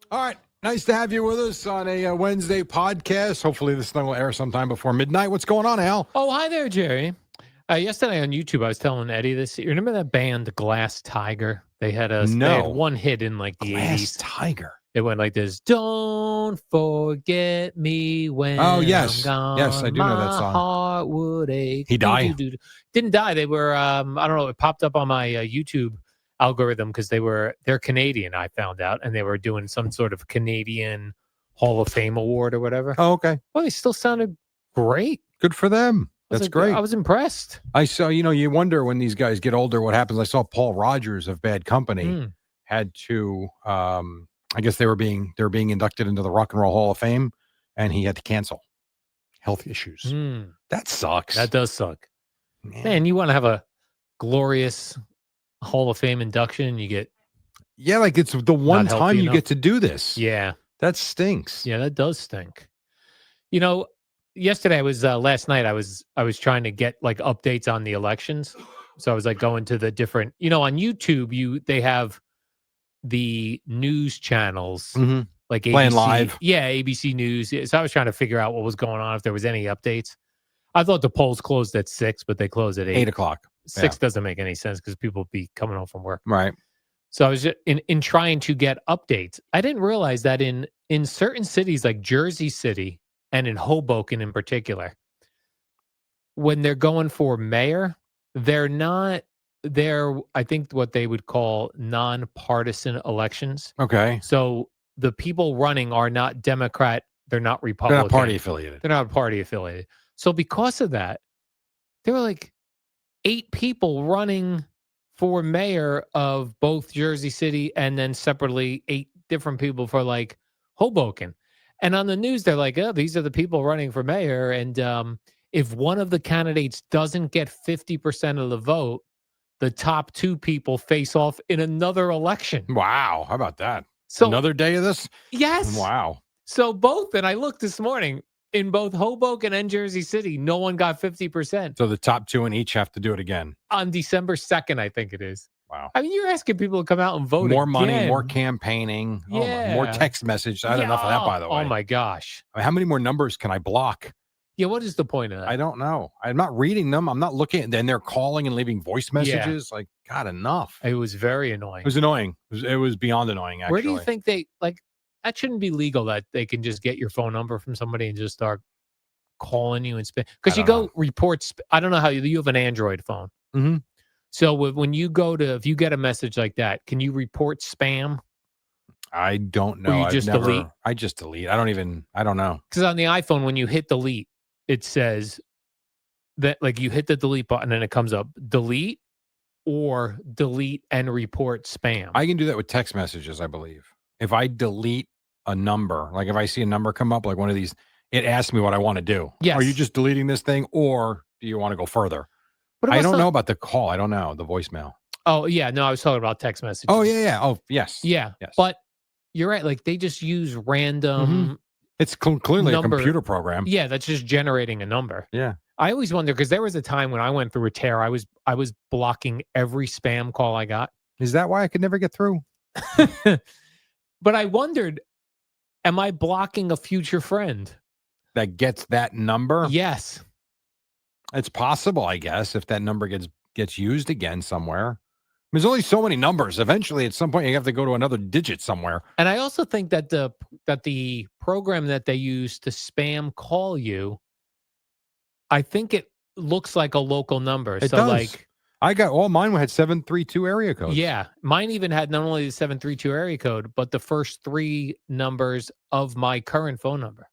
All right. Nice to have you with us on a Wednesday podcast. Hopefully this thing will air sometime before midnight. What's going on, Al? Oh, hi there, Jerry. Yesterday on YouTube, I was telling Eddie this. You remember that band, Glass Tiger? They had one hit in like the Glass 80s. Tiger. It went like this: "Don't forget me when yes. I'm gone. Yes, I do know that song. My heart would ache." He died? Didn't die. They were, I don't know, it popped up on my YouTube algorithm because they're Canadian, I found out, and they were doing some sort of Canadian Hall of Fame award or whatever. Oh, okay. Well, they still sounded great. Good for them. That's great. I was impressed. I saw, you wonder when these guys get older what happens. I saw Paul Rogers of Bad Company had to, I guess they were being inducted into the Rock and Roll Hall of Fame, and he had to cancel. Health issues. That sucks. That does suck. Man, you want to have a glorious Hall of Fame induction, you get... Yeah, like it's the one time you get to do this. Yeah. That stinks. Yeah, that does stink. Yesterday last night I was trying to get like updates on the elections. So I was like going to the different, on YouTube, they have the news channels like ABC, playing live. Yeah, ABC News. So I was trying to figure out what was going on, if there was any updates. I thought the polls closed at 6, but they close at 8. 8 o'clock. 6 doesn't make any sense because people will be coming home from work. Right. So I was just in trying to get updates. I didn't realize that in certain cities like Jersey City and in Hoboken in particular, when they're going for mayor, they're I think what they would call nonpartisan elections. Okay. So the people running are not Democrat, they're not Republican. They're not party affiliated. They're not party affiliated. So because of that, there were like 8 people running for mayor of both Jersey City and then separately 8 different people for like Hoboken. And on the news, they're like, oh, these are the people running for mayor. And if one of the candidates doesn't get 50% of the vote, the top 2 people face off in another election. Wow. How about that? So another day of this? Yes. Wow. So both, and I looked this morning, in both Hoboken and Jersey City, no one got 50%. So the top 2 in each have to do it again. On December 2nd, I think it is. Wow. I mean, you're asking people to come out and vote more again. money, more campaigning, more text message. I had enough of that, by the way. Oh, my gosh. I mean, how many more numbers can I block? Yeah, what is the point of that? I don't know. I'm not reading them. I'm not looking. Then they're calling and leaving voice messages. Like, God, enough. It was very annoying. It was annoying. It was beyond annoying, actually. Where do you think that shouldn't be legal, that they can just get your phone number from somebody and just start calling you and spam? Because you go reports. I don't know how you have an Android phone. Mm-hmm. So when you if you get a message like that, can you report spam? I don't know. Or you just delete? I just delete. I don't know. Because on the iPhone, when you hit delete, it says that like you hit the delete button and it comes up delete or delete and report spam. I can do that with text messages, I believe. If I delete a number, like if I see a number come up, like one of these, it asks me what I want to do. Yes. Are you just deleting this thing or do you want to go further? But I don't know about the call. I don't know. The voicemail. Oh, yeah. No, I was talking about text messages. Oh, yeah. Oh, yes. Yeah. Yes. But you're right. Like they just use random. It's clearly a computer program. Yeah. That's just generating a number. Yeah. I always wonder, because there was a time when I went through a tear. I was blocking every spam call I got. Is that why I could never get through? But I wondered, am I blocking a future friend that gets that number? Yes. It's possible, I guess, if that number gets used again somewhere. There's only so many numbers. Eventually, at some point, you have to go to another digit somewhere. And I also think that the program that they use to spam call you, I think it looks like a local number. It does. I got mine had 732 area codes. Yeah, mine even had not only the 732 area code, but the first 3 numbers of my current phone number.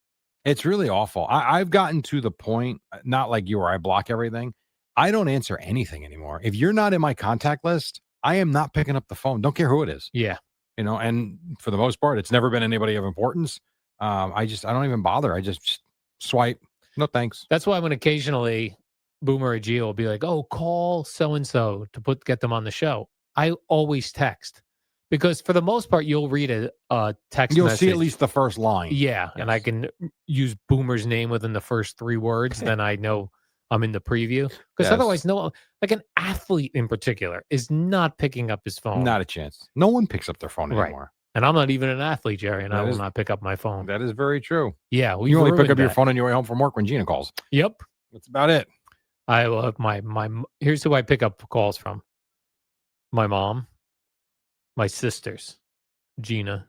It's really awful. I've gotten to the point, not like you, where I block everything. I don't answer anything anymore. If you're not in my contact list, I am not picking up the phone. Don't care who it is. Yeah. And for the most part, it's never been anybody of importance. I don't even bother. I just swipe. No, thanks. That's why when occasionally Boomer or Gio will be like, oh, call so-and-so to get them on the show, I always text. Because for the most part, you'll read a text You'll message. see at least the first line. Yeah, Yes. and I can use Boomer's name within the first 3 words. Then I know I'm in the preview. Because otherwise, like an athlete in particular is not picking up his phone. Not a chance. No one picks up their phone anymore. And I'm not even an athlete, Jerry, and I That will is- not pick up my phone. That is very true. Yeah, we You only pick up your that. phone on your way home from work when Gina calls. Yep. That's about it. I will have my here's who I pick up calls from. My mom, my sisters, Gina.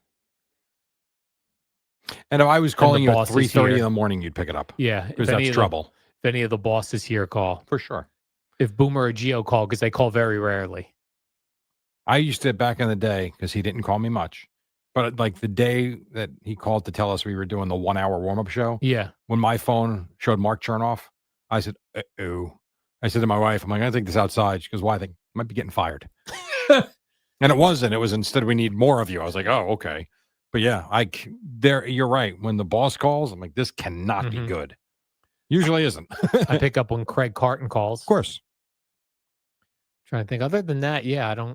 And if I was calling you at boss is 3:30 in here. the morning, you'd pick it up. Yeah. Because that's trouble. If any of the bosses here call. For sure. If Boomer or Geo call, because they call very rarely. I used to back in the day, because he didn't call me much. But like the day that he called to tell us we were doing the 1 hour warm-up show, Yeah. when my phone showed Mark Chernoff, I said, uh-oh. I said to my wife, I'm like, I think this outside. She goes, why? I think I might be getting fired. And it wasn't. It was instead, we need more of you. I was like, oh, okay. But yeah, you're right. When the boss calls, I'm like, this cannot be good. Usually isn't. I pick up when Craig Carton calls. Of course. Trying to think. Other than that, yeah,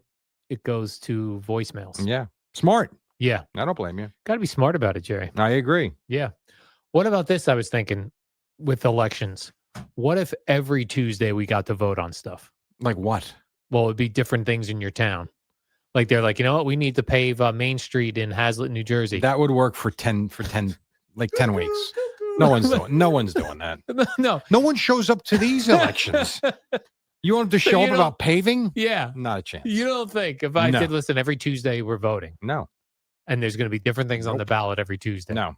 it goes to voicemails. Yeah. Smart. Yeah. I don't blame you. Got to be smart about it, Jerry. I agree. Yeah. What about this? I was thinking with elections. What if every Tuesday we got to vote on stuff? Like what? Well, it'd be different things in your town. Like they're like, you know what? We need to pave Main Street in Hazlet, New Jersey. That would work for 10 weeks. No one's doing that. No. No one shows up to these elections. You want them to show up about paving? Yeah. Not a chance. You don't think if I did listen, every Tuesday we're voting. No. And there's going to be different things on the ballot every Tuesday. No.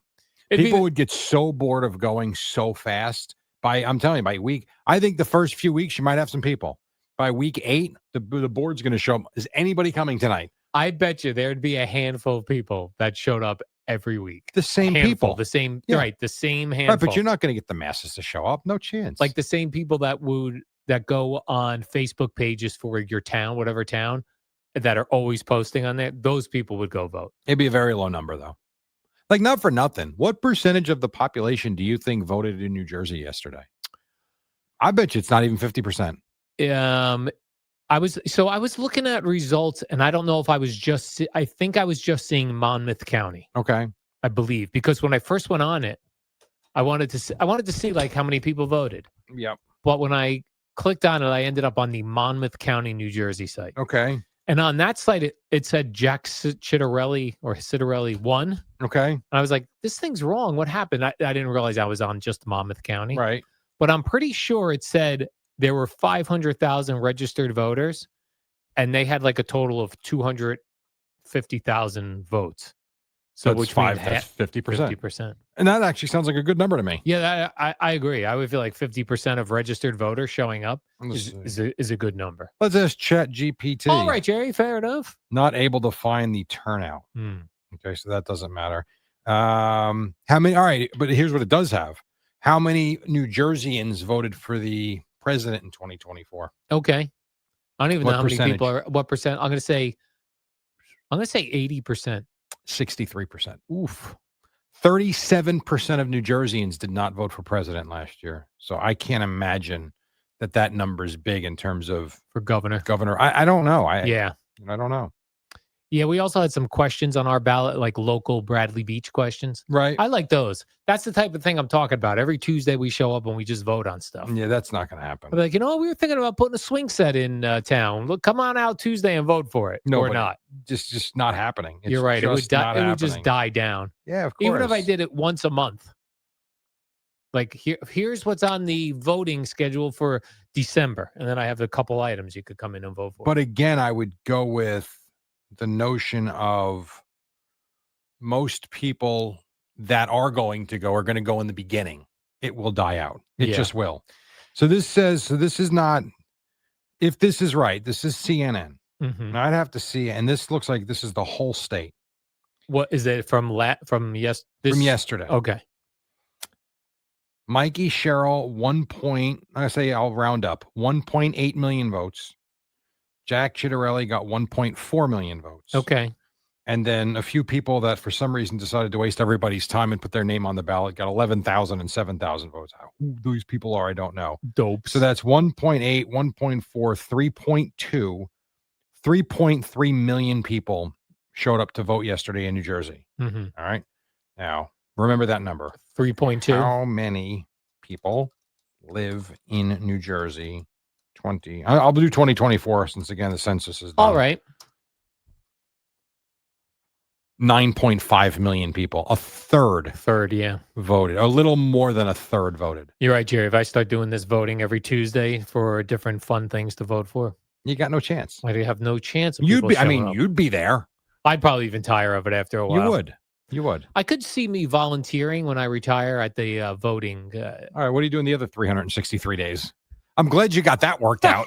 People would get so bored of going so fast. I'm telling you, by week, I think the first few weeks you might have some people. By week 8, the board's going to show up. Is anybody coming tonight? I bet you there'd be a handful of people that showed up every week. The same people. The same, right, the same handful. Right, but you're not going to get the masses to show up. No chance. Like the same people that go on Facebook pages for your town, whatever town, that are always posting on there. Those people would go vote. It'd be a very low number, though. Like, not for nothing. What percentage of the population do you think voted in New Jersey yesterday? I bet you it's not even 50%. I was looking at results, and I don't know if I think I was just seeing Monmouth County. Okay. I believe, because when I first went on it, I wanted to see like how many people voted. Yep. But when I clicked on it, I ended up on the Monmouth County, New Jersey site. Okay. And on that site, it said Jack Citarelli won. Okay. And I was like, this thing's wrong. What happened? I didn't realize I was on just Monmouth County. Right. But I'm pretty sure it said there were 500,000 registered voters, and they had like a total of 250,000 votes. So that's which that's means 50%. 50%. And that actually sounds like a good number to me. Yeah, I agree. I would feel like 50% of registered voters showing up is a good number. Let's ask ChatGPT. All right, Jerry, fair enough. Not able to find the turnout. Okay, so that doesn't matter. How many? All right, but here's what it does have. How many New Jerseyans voted for the president in 2024? Okay. I don't even know how percentage? many people are. What percent? I'm going to say 80%. 63%. Oof. 37% of New Jerseyans did not vote for president last year. So I can't imagine that number is big in terms of For governor. I don't know. I don't know. Yeah, we also had some questions on our ballot, like local Bradley Beach questions. Right. I like those. That's the type of thing I'm talking about. Every Tuesday we show up and we just vote on stuff. Yeah, that's not going to happen. I'm like, we were thinking about putting a swing set in town. Look, come on out Tuesday and vote for it. Or not. Just not happening. It's You're right. It would just die down. Yeah, of course. Even if I did it once a month. Like here's what's on the voting schedule for December. And then I have a couple items you could come in and vote for. But again, I would go with the notion of most people that are going to go in the beginning. It will die out. It just will. So this is not, if this is right, this is CNN. Mm-hmm. I'd have to see, and this looks like this is the whole state. What is it from yesterday? Okay. Mikey Sherrill, I'll round up, 1.8 million votes. Jack Citarelli got 1.4 million votes. Okay. And then a few people that for some reason decided to waste everybody's time and put their name on the ballot got 11,000 and 7,000 votes. Who these people are, I don't know. Dope. So that's 1.8, 1.4, 3.2, 3.3 million people showed up to vote yesterday in New Jersey. Mm-hmm. All right. Now, remember that number. 3.2. How many people live in New Jersey? I'll do 2024 since, again, the census is done. All right. 9.5 million people. A third yeah. voted. A little more than a third voted. You're right, Jerry. If I start doing this voting every Tuesday for different fun things to vote for, You got no chance. I have no chance of people showing up. You'd be there. I'd probably even tire of it after a while. You would. I could see me volunteering when I retire at the voting. All right, what are you doing the other 363 days? I'm glad you got that worked out.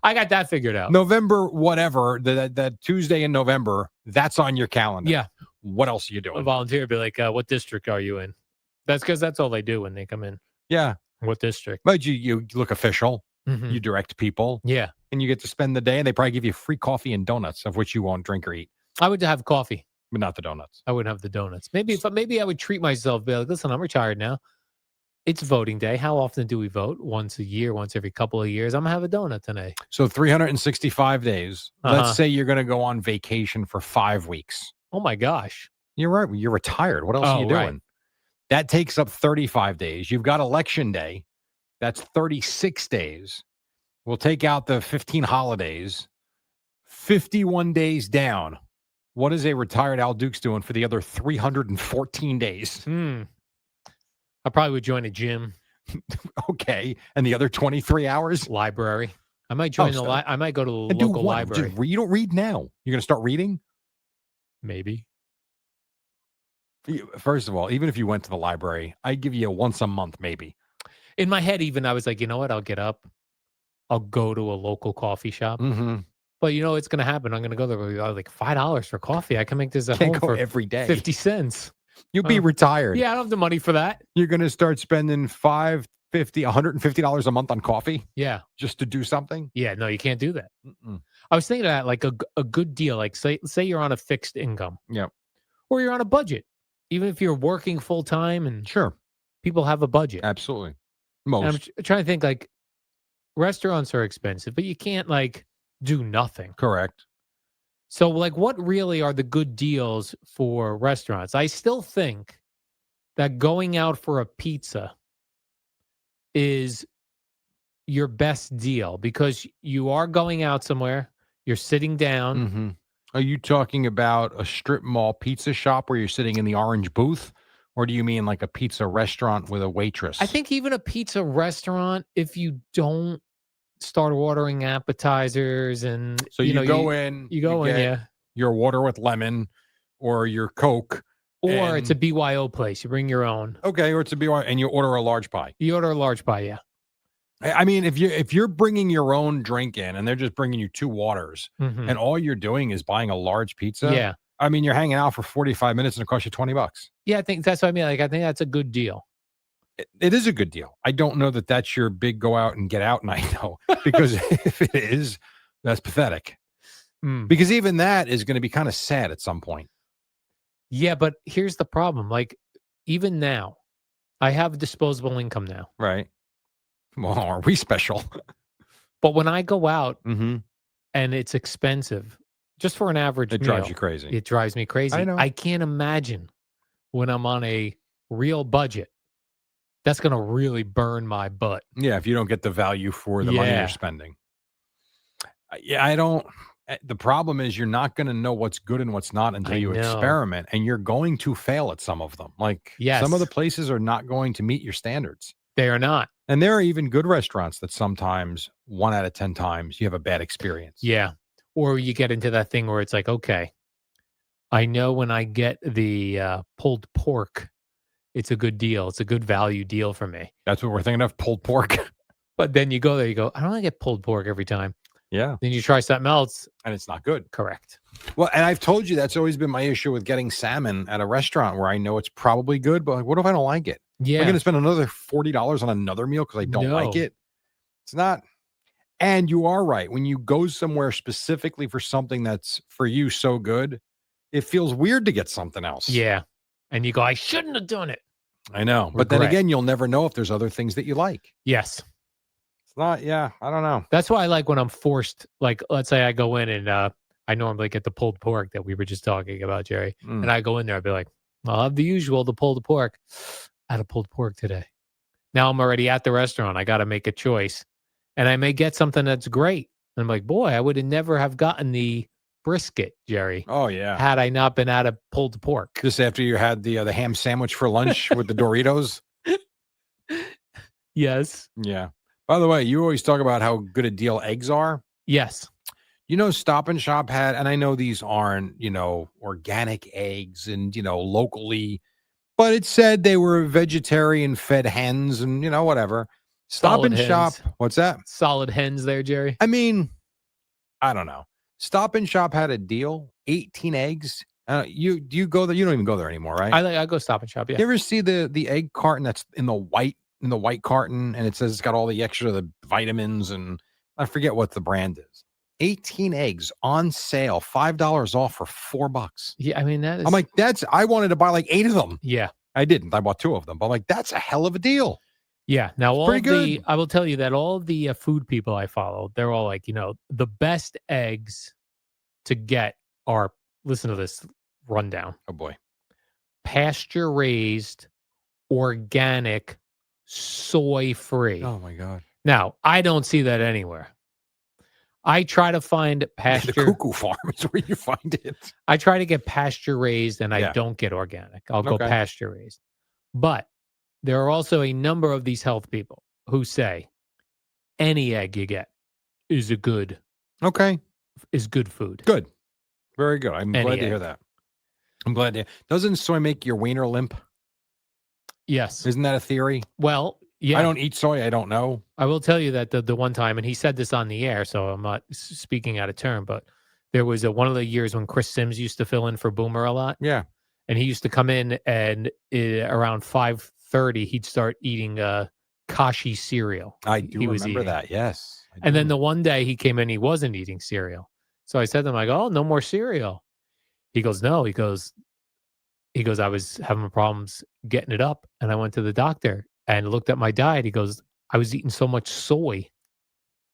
I got that figured out. November, whatever, that Tuesday in November, that's on your calendar. Yeah. What else are you doing? A volunteer be like, what district are you in? That's because that's all they do when they come in. Yeah. What district? But you look official. Mm-hmm. You direct people. Yeah. And you get to spend the day, and they probably give you free coffee and donuts, of which you won't drink or eat. I would have coffee. But not the donuts. I wouldn't have the donuts. Maybe I would treat myself, be like, listen, I'm retired now. It's voting day. How often do we vote? Once a year, once every couple of years. I'm going to have a donut today. So 365 days. Let's say you're going to go on vacation for 5 weeks. Oh, my gosh. You're right. You're retired. What else are you doing? Right. That takes up 35 days. You've got election day. That's 36 days. We'll take out the 15 holidays. 51 days down. What is a retired Al Dukes doing for the other 314 days? I probably would join a gym. Okay. And the other 23 hours? Library. I might join I might go to the local library. You don't read now. You're going to start reading? Maybe. First of all, even if you went to the library, I'd give you once a month, maybe. In my head, even I was like, you know what? I'll get up. I'll go to a local coffee shop. Mm-hmm. But you know what's going to happen? I'm going to go there with like $5 for coffee. I can make this at home for every day. 50 cents. You'll be retired. Yeah, I don't have the money for that. You're going to start spending $150 a month on coffee? Yeah. Just to do something? Yeah, no, you can't do that. I was thinking of that like a good deal. Like say you're on a fixed income. Yeah. Or you're on a budget. Even if you're working full time and sure, people have a budget. Absolutely. Most. I'm trying to think like restaurants are expensive, but you can't like do nothing. Correct. So like what really are the good deals for restaurants? I still think that going out for a pizza is your best deal because you are going out somewhere, you're sitting down. Mm-hmm. Are you talking about a strip mall pizza shop where you're sitting in the orange booth? Or do you mean like a pizza restaurant with a waitress? I think even a pizza restaurant, if you don't start ordering appetizers and so you go in, yeah, your water with lemon or your Coke. Or it's a BYO place. You bring your own. Okay, or it's a BYO and you order a large pie. You order a large pie, yeah. I mean, if you're bringing your own drink in and they're just bringing you 2 waters and all you're doing is buying a large pizza. Yeah. I mean, you're hanging out for 45 minutes and it costs you $20. Yeah, I think that's what I mean. Like, I think that's a good deal. It is a good deal. I don't know that that's your big go out and get out night, though, because if it is, that's pathetic. Because even that is going to be kind of sad at some point. Yeah, but here's the problem. Like, even now, I have disposable income now. Right. Well, are we special? But when I go out and it's expensive, just for an average meal, drives you crazy. It drives me crazy. I know. I can't imagine when I'm on a real budget. That's going to really burn my butt. Yeah, if you don't get the value for the money you're spending. Yeah, I don't. The problem is you're not going to know what's good and what's not until you experiment, and you're going to fail at some of them. Like some of the places are not going to meet your standards. They are not. And there are even good restaurants that sometimes 1 out of 10 times you have a bad experience. Yeah. Or you get into that thing where it's like, okay, I know when I get the pulled pork, it's a good deal. It's a good value deal for me. That's what we're thinking of, pulled pork. But then you go there, you go, I don't want to get pulled pork every time. Yeah. Then you try something else. And it's not good. Correct. Well, and I've told you that's always been my issue with getting salmon at a restaurant where I know it's probably good, but like, what if I don't like it? Yeah. I'm going to spend another $40 on another meal because I don't like it. It's not. And you are right. When you go somewhere specifically for something that's for you so good, it feels weird to get something else. Yeah. And you go, I shouldn't have done it. I know. But then again, you'll never know if there's other things that you like. Yes. It's not, I don't know. That's why I like when I'm forced, like, let's say I go in and I normally get the pulled pork that we were just talking about, Jerry. And I go in there, I'd be like, I'll have the usual, the pulled pork. I had a pulled pork today. Now I'm already at the restaurant. I got to make a choice. And I may get something that's great. And I'm like, boy, I would have never have gotten the brisket, Jerry. Oh yeah. Had I not been out of pulled pork. Just after you had the ham sandwich for lunch with the Doritos. Yes. Yeah. By the way, you always talk about how good a deal eggs are. Yes. Stop and Shop had, and I know these aren't, organic eggs and, locally, but it said they were vegetarian fed hens and, whatever. Stop Solid and hens. Shop. What's that? Solid hens there, Jerry. I mean, I don't know. Stop and Shop had a deal, 18 eggs. Do you go there? You don't even go there anymore, right? I go Stop and Shop. Yeah. You ever see the egg carton that's in the white carton, and it says it's got all the extra the vitamins, and I forget what the brand is. 18 eggs on sale, $5 off for $4. Yeah, I mean that is. I'm like, I wanted to buy like 8 of them. Yeah. I didn't. I bought 2 of them, but I'm like, that's a hell of a deal. Yeah. Now good. I will tell you that all the food people I follow, they're all like, the best eggs to get are, listen to this rundown. Oh boy. Pasture raised, organic, soy free. Oh my God. Now, I don't see that anywhere. I try to find pasture. The cuckoo farm is where you find it. I try to get pasture raised and I Yeah. don't get organic. I'll go Okay. pasture raised. But there are also a number of these health people who say any egg you get is good food. Good. Very good. I'm Any glad to egg. hear that. I'm glad to. Doesn't soy make your wiener limp? Yes. Isn't that a theory? Well, yeah. I don't eat soy. I don't know. I will tell you that the one time, and he said this on the air, so I'm not speaking out of turn, but there was one of the years when Chris Sims used to fill in for Boomer a lot. Yeah. And he used to come in and around 5:30, he'd start eating Kashi cereal. I do remember that. Yes. And then the one day he came in, he wasn't eating cereal. So I said to him, I go, oh, no more cereal. He goes, no. He goes, I was having problems getting it up. And I went to the doctor and looked at my diet. He goes, I was eating so much soy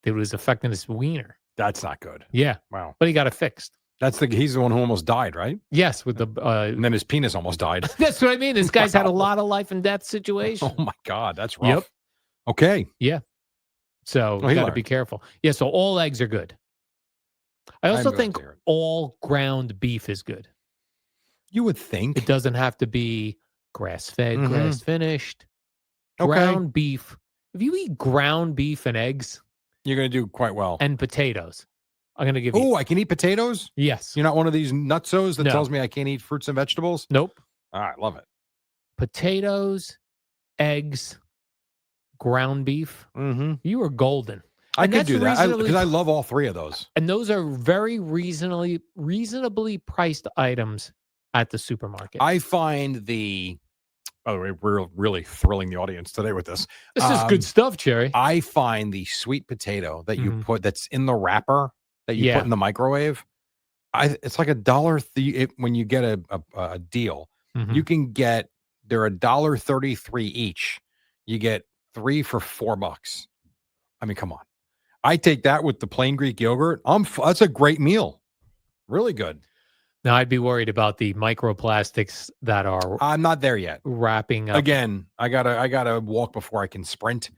that it was affecting his wiener. That's not good. Yeah. Wow. But he got it fixed. He's the one who almost died, right? Yes, with the and then his penis almost died. That's what I mean. This guy's had a lot of life and death situations. Oh my God, that's rough. Yep. Okay. Yeah. So you got to be careful. Yeah. So all eggs are good. I also think all ground beef is good. You would think. It doesn't have to be grass-fed, grass-finished. Okay. Ground beef. If you eat ground beef and eggs, you're going to do quite well. And potatoes. I'm going to give you. Oh, I can eat potatoes? Yes. You're not one of these nutsos that tells me I can't eat fruits and vegetables? Nope. All right. Love it. Potatoes, eggs, ground beef. Mm-hmm. You are golden. I could do that because I love all 3 of those. And those are very reasonably priced items at the supermarket. I find by the way, we're really thrilling the audience today with this. This is good stuff, Jerry. I find the sweet potato that you put that's in the wrapper that you put in the microwave. It's like $1 when you get a deal. You can get they're $1.33 each. You get 3 for $4. I mean, come on. I take that with the plain Greek yogurt. That's a great meal. Really good. Now, I'd be worried about the microplastics that are. I'm not there yet. Wrapping up. Again, I gotta walk before I can sprint.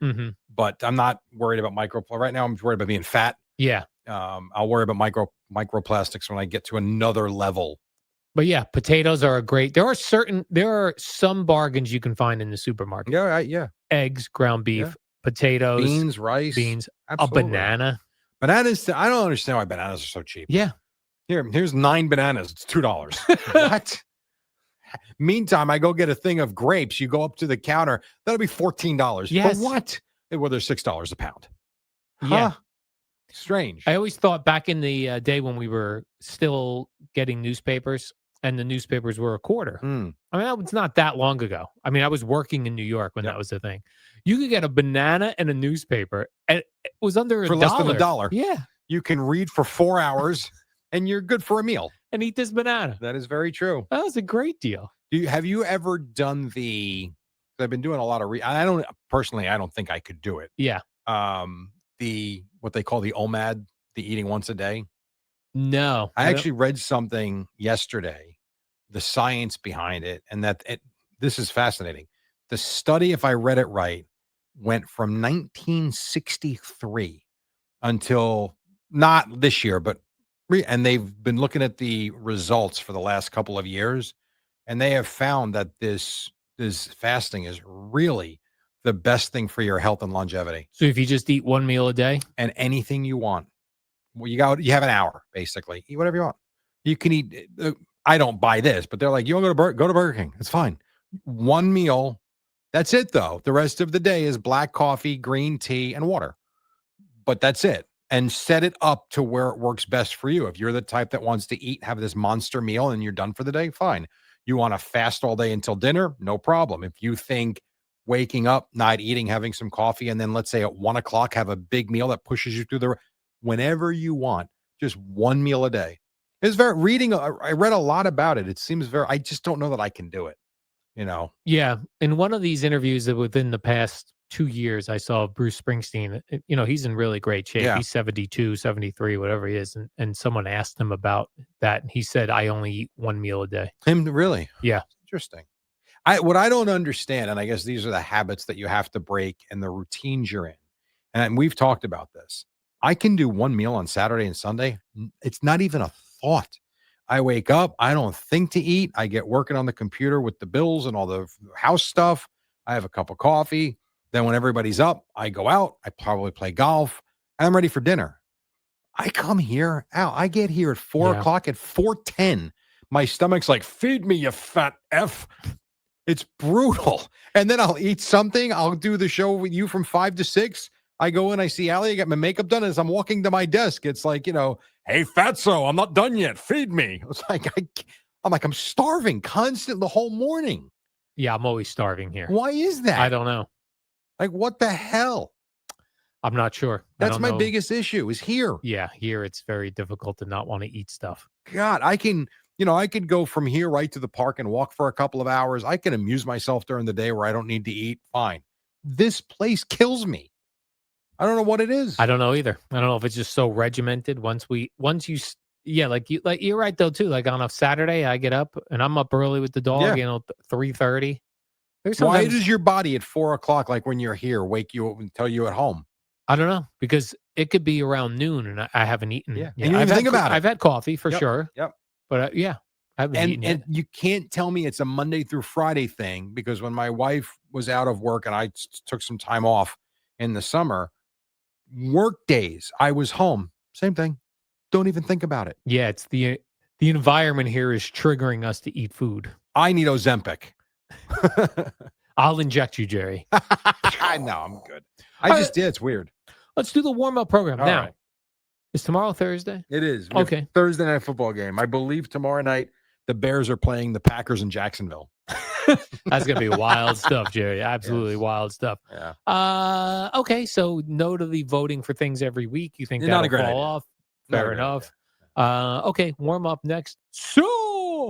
But I'm not worried about right now. I'm worried about being fat. Yeah. I'll worry about microplastics when I get to another level. But yeah, potatoes are there are some bargains you can find in the supermarket. Yeah. Eggs, ground beef, potatoes, beans, rice, absolutely. A banana. Bananas. I don't understand why bananas are so cheap. Yeah. Here's 9 bananas. It's $2. What? Meantime, I go get a thing of grapes. You go up to the counter. That'll be $14. Yes. For what? Well, they're $6 a pound. Yeah. Huh? Strange. I always thought back in the day when we were still getting newspapers and the newspapers were a quarter. I mean, it's not that long ago. I mean, I was working in New York when that was the thing. You could get a banana and a newspaper, and it was under $1. For less than $1. Yeah. You can read for 4 hours, and you're good for a meal. And eat this banana. That is very true. That was a great deal. Have you ever done I've been doing a lot of I don't think I could do it. Yeah. What they call the OMAD, the eating once a day. No. I actually read something yesterday, the science behind it, and this is fascinating. The study, if I read it right, went from 1963 until not this year, but And they've been looking at the results for the last couple of years, and they have found that this fasting is really the best thing for your health and longevity. So if you just eat one meal a day and anything you want, well, you have an hour basically. Eat whatever you want. You can eat. I don't buy this, but they're like, you want to go to Burger King? It's fine. One meal. That's it though. The rest of the day is black coffee, green tea, and water. But that's it. And set it up to where it works best for you. If you're the type that wants to eat, have this monster meal, and you're done for the day, fine. You want to fast all day until dinner, no problem. If you think waking up, not eating, having some coffee, and then let's say at 1:00, have a big meal that pushes you through whenever you want, just one meal a day. It's I read a lot about it. It seems I just don't know that I can do it, Yeah. In one of these interviews that within the past 2 years, I saw Bruce Springsteen. He's in really great shape. Yeah. He's 72, 73, whatever he is. And someone asked him about that. And he said, I only eat one meal a day. Him, really? Yeah. Interesting. What I don't understand, and I guess these are the habits that you have to break and the routines you're in. And we've talked about this. I can do one meal on Saturday and Sunday. It's not even a thought. I wake up, I don't think to eat. I get working on the computer with the bills and all the house stuff. I have a cup of coffee. Then when everybody's up, I go out. I probably play golf. I'm ready for dinner. I come here. I get here at 4:00. At 4:10, my stomach's like, feed me, you fat F. It's brutal. And then I'll eat something. I'll do the show with you from 5 to 6. I go in, I see Allie, I get my makeup done. As I'm walking to my desk, it's like, hey, fatso, I'm not done yet. Feed me. It's like, I'm starving constant the whole morning. Yeah, I'm always starving here. Why is that? I don't know. Like, what the hell? I'm not sure. That's my biggest issue is here. Yeah, here it's very difficult to not want to eat stuff. God, I could go from here right to the park and walk for a couple of hours. I can amuse myself during the day where I don't need to eat. Fine. This place kills me. I don't know what it is. I don't know either. I don't know if it's just so regimented. You're right though too. Like on a Saturday, I get up and I'm up early with the dog. 3:30. Why does your body at 4:00, like when you're here, wake you up and tell you at home? I don't know, because it could be around noon and I haven't eaten. Yeah, and you don't even think about it. I've had coffee for sure. Yep. But I haven't eaten yet. And you can't tell me it's a Monday through Friday thing, because when my wife was out of work and I took some time off in the summer, work days, I was home. Same thing. Don't even think about it. Yeah, it's the environment here is triggering us to eat food. I need Ozempic. I'll inject you, Jerry. I know, I'm good. I just did. It's weird. Let's do the warm-up program now. Right. Is tomorrow Thursday? It is. Okay. Thursday night football game. I believe tomorrow night the Bears are playing the Packers in Jacksonville. That's going to be wild stuff, Jerry. Absolutely wild stuff. Yeah. Okay, so no to the voting for things every week. You think Not a that'll great fall idea. off? Fair enough. Okay, warm up next. So